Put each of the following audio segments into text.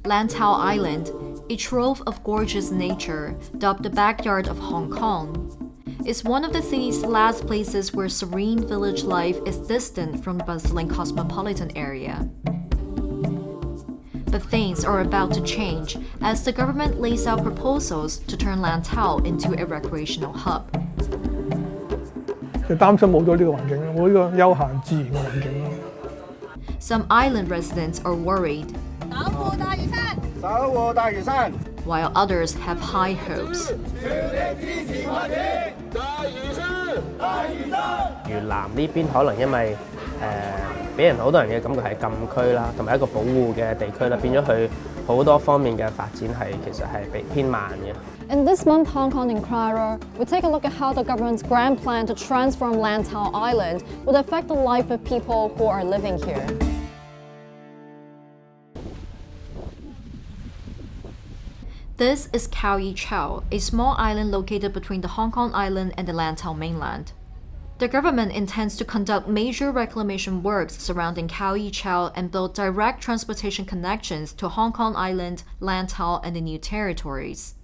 Lantau Island, a trove of gorgeous nature, dubbed the backyard of Hong Kong, is one of the city's last places where serene village life is distant from the bustling cosmopolitan area. But things are about to change as the government lays out proposals to turn Lantau into a recreational hub. 就擔心冇咗呢個環境，冇呢個休閒自然嘅環境咯。Some island residents are worried, 守護大嶼山，守護大嶼山。 while others have high hopes. 越南呢邊可能因為俾人好多人嘅感覺係禁區啦，同埋一個保護嘅地區啦，變咗佢好多方面嘅發展係其實係偏慢嘅。 In this month, Hong Kong Enquirer, we take a look at how the government's grand plan to transform Lantau Island would affect the life of people who are living here. This is Khao Yi Chau, a small island located between the Hong Kong Island and the Lantau mainland. The government intends to conduct major reclamation works surrounding Khao Yi Chau and build direct transportation connections to Hong Kong Island, Lantau, and the new territories.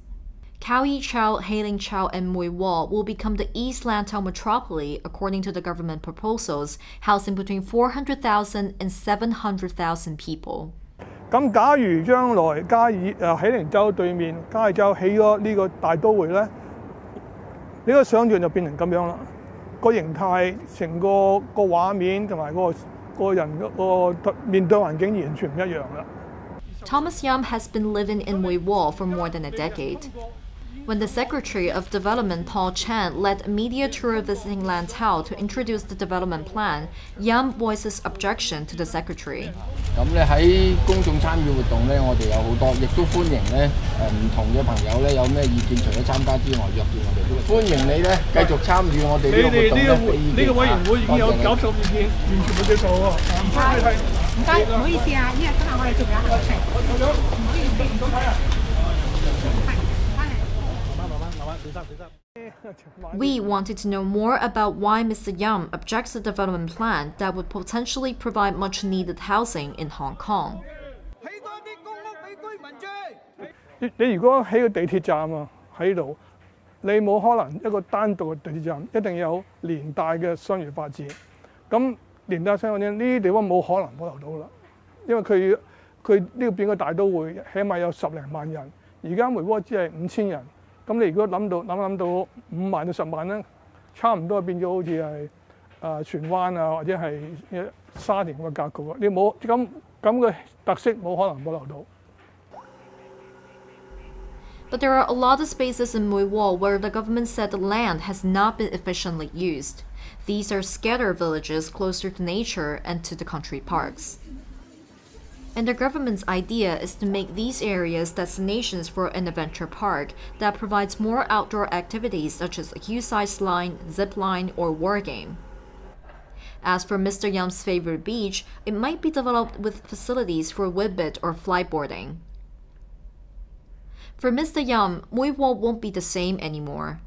Khao Yi Chau, Hailing Chau, and Mui Wo will become the East Lantau metropole according to the government proposals, housing between 400,000 and 700,000 people. 咁假如將來喜靈洲對面嘉義洲起咗呢個大都會咧，你個想像就變成咁樣啦。個形態、成個畫面同埋個人個面對環境完全唔一樣啦。Thomas Yam has been living in Mui Wo for more than a decade. When the Secretary of Development Paul Chan led a media tour visiting Lantau to introduce the development plan, Yam voices objection to the Secretary. 咁咧喺公眾參與活動咧，我哋有好多，亦都歡迎咧唔同嘅朋友咧有咩意見，除咗參加之外，約見我哋。歡迎你咧繼續參與我哋呢個活動咧。呢個委員會已經有90意見，完全冇接受喎。唔該，唔好意思啊，因為今日我哋仲有行程。唔好意思，唔該啊。 We wanted to know more about why Mr. Yam objects to the development plan that would potentially provide much-needed housing in Hong Kong. 你如果起個地鐵站啊喺度，你冇可能一個單獨嘅地鐵站，一定有連帶嘅商業發展。咁連帶商業發展呢啲地方冇可能保留到啦，因為佢呢個變個大都會，起碼有10零萬人，而家梅窩只係5000人。 咁你如果諗到5萬到10萬咧，差唔多變咗好似係荃灣啊，或者係沙田咁嘅格局啊！你冇咁嘅特色，冇可能保留到。But there are a lot of spaces in Mui Wo where the government said the land has not been efficiently used. These are scattered villages closer to nature and to the country parks. And the government's idea is to make these areas destinations for an adventure park that provides more outdoor activities such as a huge-size line, zip line, or war game. As for Mr. Yam's favorite beach, it might be developed with facilities for whitbit or flyboarding. For Mr. Yam, Mui Wo won't be the same anymore.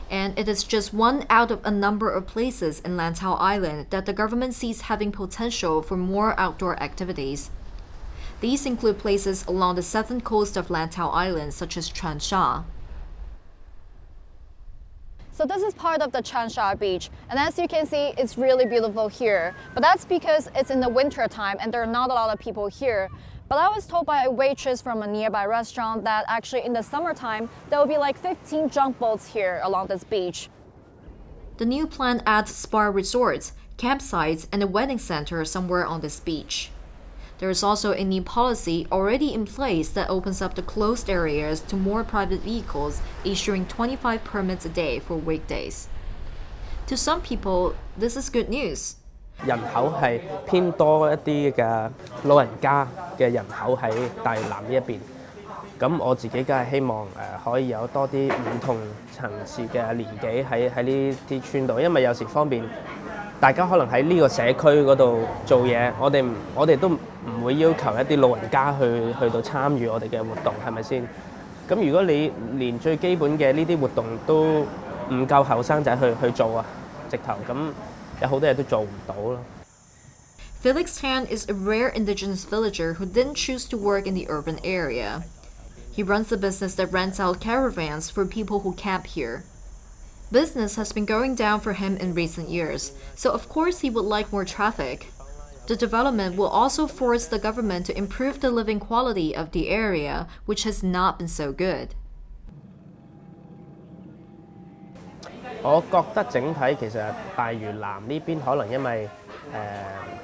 And it is just one out of a number of places in Lantau Island that the government sees having potential for more outdoor activities. These include places along the southern coast of Lantau Island, such as Chansha. So this is part of the Chansha beach, and as you can see, it's really beautiful here. But that's because it's in the winter time and there are not a lot of people here. But I was told by a waitress from a nearby restaurant that actually in the summertime, there will be like 15 junk boats here along this beach. The new plan adds spa resorts, campsites, and a wedding center somewhere on this beach. There is also a new policy already in place that opens up the closed areas to more private vehicles, issuing 25 permits a day for weekdays. To some people, this is good news. 人口係偏多一啲嘅老人家嘅人口喺大嶼南呢一邊。咁我自己梗係希望可以有多啲唔同層次嘅年紀喺呢啲村度，因為有時方便大家可能喺呢個社區嗰度做嘢，我哋都唔會要求一啲老人家去到參與我哋嘅活動，係咪先？咁如果你連最基本嘅呢啲活動都唔夠後生仔去做啊，直頭咁有好多嘢都做唔到咯。Felix Tan is a rare indigenous villager who didn't choose to work in the urban area. He runs a business that rents out caravans for people who camp here. Business has been going down for him in recent years, so of course he would like more traffic. The development will also force the government to improve the living quality of the area, which has not been so good. 我覺得整體其實大嶼南呢邊可能因為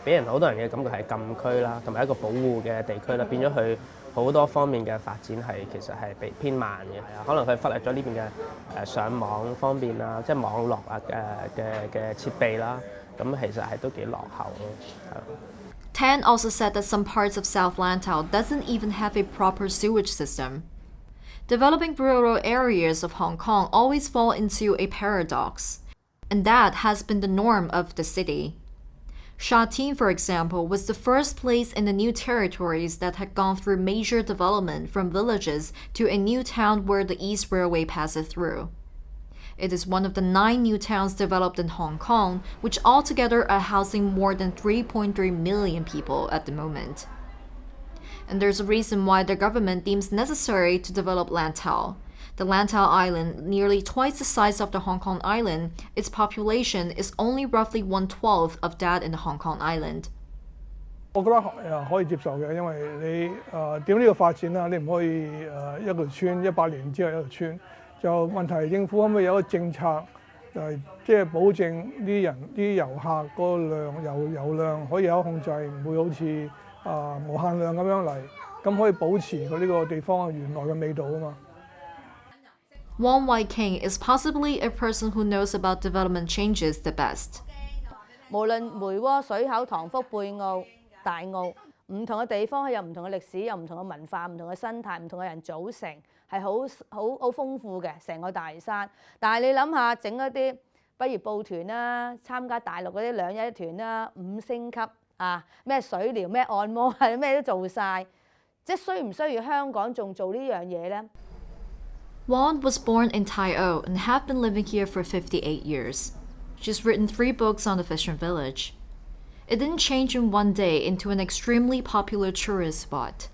俾人好多人嘅感覺係禁區啦，同埋一個保護嘅地區啦，變咗佢好多方面嘅發展其實係偏慢嘅，可能佢忽略咗呢邊嘅上網方面啊，即係網絡啊嘅設備啦，咁其實係都幾落後咯。Tan also said that some parts of South Lantau doesn't even have a proper sewage system. Developing rural areas of Hong Kong always fall into a paradox, and that has been the norm of the city. Sha Tin, for example, was the first place in the new territories that had gone through major development from villages to a new town where the East Railway passes through. It is one of the 9 new towns developed in Hong Kong, which altogether are housing more than 3.3 million people at the moment. And there's a reason why the government deems necessary to develop Lantau. The Lantau Island, nearly twice the size of the Hong Kong Island, its population is only roughly 1/12 of that in the Hong Kong Island. 我覺得可以接受嘅，因為你點呢個發展啦，你唔可以一條村100年之後一條村。就問題政府可唔可以有個政策，即係保證啲遊客個量遊量可以有控制，唔會好似無限量咁樣嚟，咁可以保持佢呢個地方原來嘅味道啊嘛。Wong Wai King is possibly a person who knows about development changes the best. 無論梅窩、水口、塘福、貝澳、大澳，唔同嘅地方有唔同嘅歷史，有唔同嘅文化、唔同嘅生態、唔同嘅人組成，係好豐富嘅成個大嶼山。但係你諗下，整一啲不如報團啦，參加大陸嗰啲2日1團啦，5星級啊，咩水療、咩按摩係咩都做晒，即係需唔需要香港仲做呢樣嘢呢？ Wong was born in Tai O and have been living here for 58 years. She's written 3 books on the fishing village. It didn't change in one day into an extremely popular tourist spot.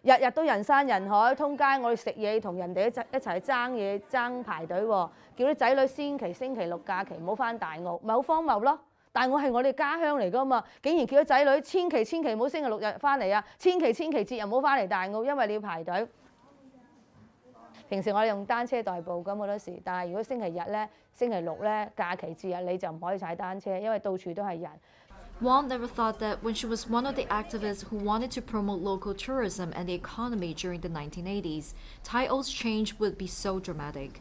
日日都人山人海，通街我哋食嘢同人哋一齊爭嘢爭排隊喎，叫啲仔女星期6假期唔好翻大澳，咪好荒謬咯！大澳係我哋家鄉嚟噶嘛，竟然叫啲仔女千祈唔好星期6日翻嚟啊，千祈節日唔好翻嚟大澳，因為你要排隊。平時我哋用單車代步咁好多時，但係如果星期日咧、星期6咧、假期節日你就唔可以踩單車，因為到處都係人。Wong never thought that when she was one of the activists who wanted to promote local tourism and the economy during the 1980s, Tai O's change would be so dramatic.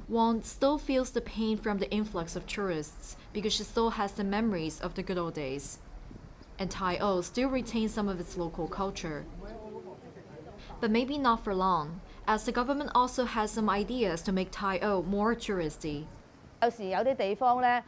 Wong still feels the pain from the influx of tourists because she still has the memories of the good old days. And Tai O still retains some of its local culture. But maybe not for long, as the government also has some ideas to make Tai O more touristy. 有時有啲地方咧，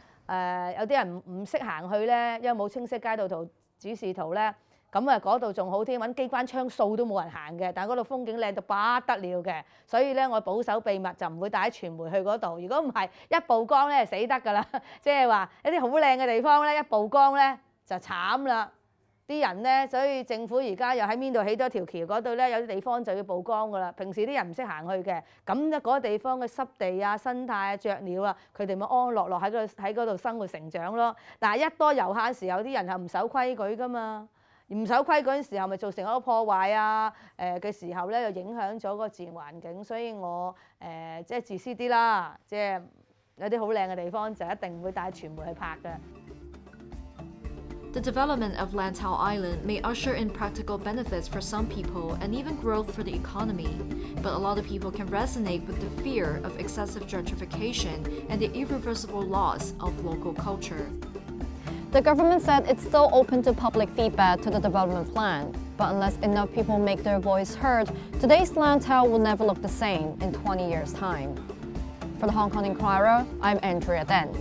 有啲人唔識行去咧，因為冇清晰街道圖指示圖咧，咁啊嗰度仲好添，揾機關槍掃都冇人行嘅，但係嗰度風景靚到不得了嘅，所以咧我保守秘密就唔會帶傳媒去嗰度。如果唔係一曝光咧死得㗎啦，即係話一啲好靚嘅地方咧一曝光咧就慘啦。啲人咧，所以政府而家又喺邊度起多條橋嗰度咧，有啲地方就要曝光㗎啦。平時啲人唔識行去嘅，咁咧嗰個地方嘅濕地啊、生態啊、雀鳥啊，佢哋咪安樂落喺嗰度生活成長咯。但係一多遊客時候，啲人係唔守規矩㗎嘛，唔守規矩嘅時候，咪造成一個破壞啊嘅時候咧，又影響咗個自然環境。所以我即係自私啲啦，即係有啲好靚嘅地方就一定唔會帶傳媒去拍嘅。The development of Lantau Island may usher in practical benefits for some people and even growth for the economy, but a lot of people can resonate with the fear of excessive gentrification and the irreversible loss of local culture. The government said it's still open to public feedback to the development plan, but unless enough people make their voice heard, today's Lantau will never look the same in 20 years' time. For the Hong Kong Enquirer, I'm Andrea Deng.